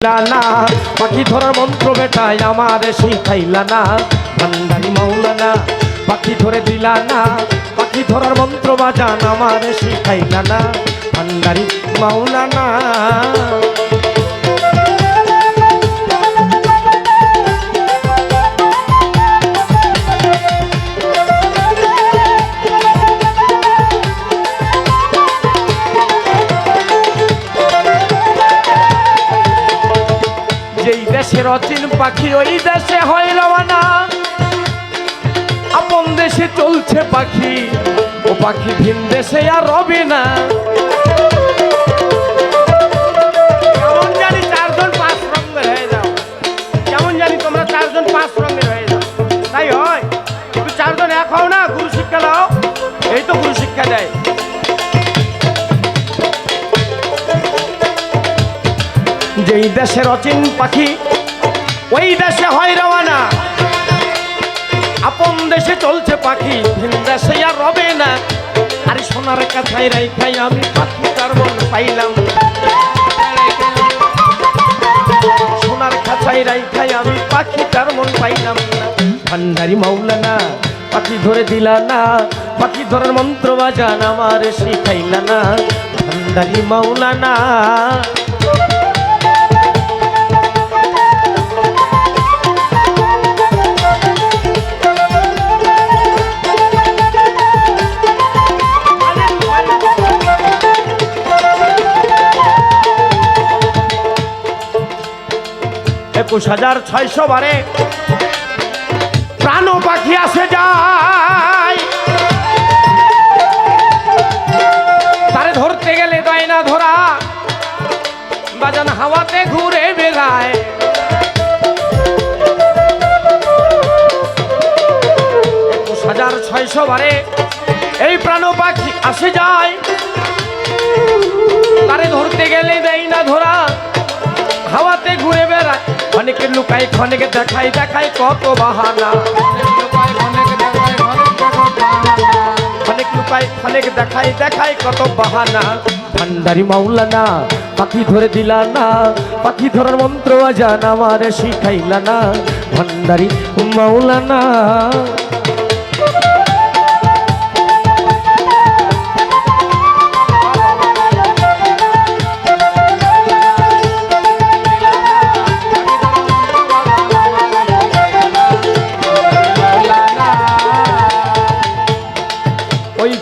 না পাখি ধরার মন্ত্র বেটায় আমার শিখাইলা না ভান্ডারি মাওলানা। পাখি ধরে দিলা না, পাখি ধরার মন্ত্র বাজান আমার শিখাইলা না ভান্ডারি মাওলানা। যেই দেশের অচিন পাখি ওই দেশে হয় রওনা, আপন দেশে চলছে পাখি ও পাখি ভিন দেশে আর রবে না। কেমন জানি চারজন পাঁচ রঙের হয়ে যাও, কেমন জানি তোমরা চারজন পাঁচ রঙের হয়ে যাও, তাই হয়? তুমি চারজন এক হও না, গুরু শিক্ষা দাও, এই তো গুরু শিক্ষা দেয়। যেই দেশের অচিন পাখি ওই দেশে হয় রওনা, আপন দেশে চলছে পাখি ভিন দেশে আর রবে না। আরে সোনার কাছাই রাইখাই আমি পাখি তার মন পাইলাম, সোনার কাছাই রাইখাই আমি পাখি তার মন পাইলাম না। ভান্ডারি মাওলানা পাখি ধরে দিলা না, পাখি ধরার মন্ত্র বাজান আমার শিখাইলা না ভান্ডারি মাওলানা। একুশ হাজার ৬০০ বারে প্রাণ পাখি আসে যায়, তারে ধরতে গেলে দেয় না ধরা, বাজান হাওয়াতে ঘুরে বেড়ায়। ২১,৬০০ বারে এই প্রাণ পাখি আসে যায়, তারে ধরতে গেলে দেয় না ধরা, হাওয়াতে ঘুরে বেড়ায়। অনেকে লুকাই ক্ষণেকে দেখাই দেখাই কত বাহানা, অনেক লুকাই ক্ষণেক দেখাই দেখাই কত বাহানা। ভান্ডারি মাওলানা পাখি ধরে দিলা না, পাখি ধরার মন্ত্র আজান আমার শিখাইলা না ভান্ডারি মাওলানা।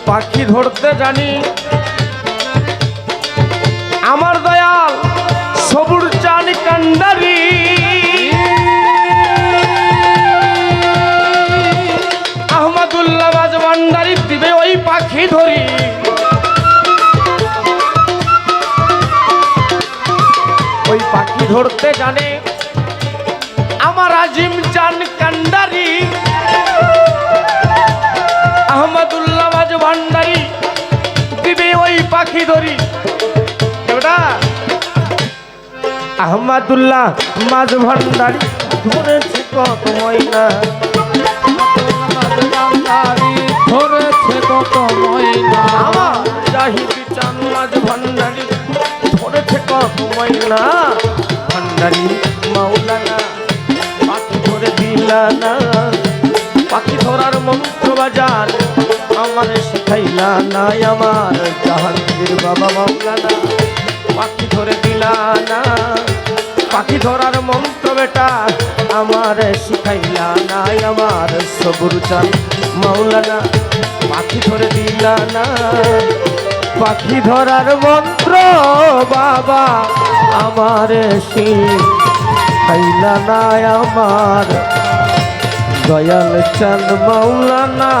পাখি ধরতে জানি আমার দয়াল সবুর চান কান্ডারি, আহমদুল্লাহ মাঝ ভান্ডারি দিবে ওই পাখি ধরি। ওই পাখি ধরতে জানে আমার আজিম চান কান্ডারি, আহমদুল্লাহ মাঝ ভান্ডারি দিবে ওই পাখি ধরি। আহমদুল্লাহ মাঝ ভান্ডারি ধরেছে কত ময়না, ধরেছে কত ময়না, আমার জাহিদি চান মাঝ ভান্ডারি ধরেছে কত ময়না। ভান্ডারি মাওলানা পাখি ধরে দিলা না, পাখি ধরার মন্ত্র বাজান আমার শিখাইলা না আমার জাহাঙ্গীর বাবা মাওলানা। পাখি ধরে দিলা না, পাখি ধরার মন্ত্র বেটা আমার শিখাইলা না আমার সবুর চান মাওলানা। পাখি ধরে দিলা না, পাখি ধরার মন্ত্র বাবা আমার শিখাইলা না আমার দয়াল চাঁদ মাওলানা।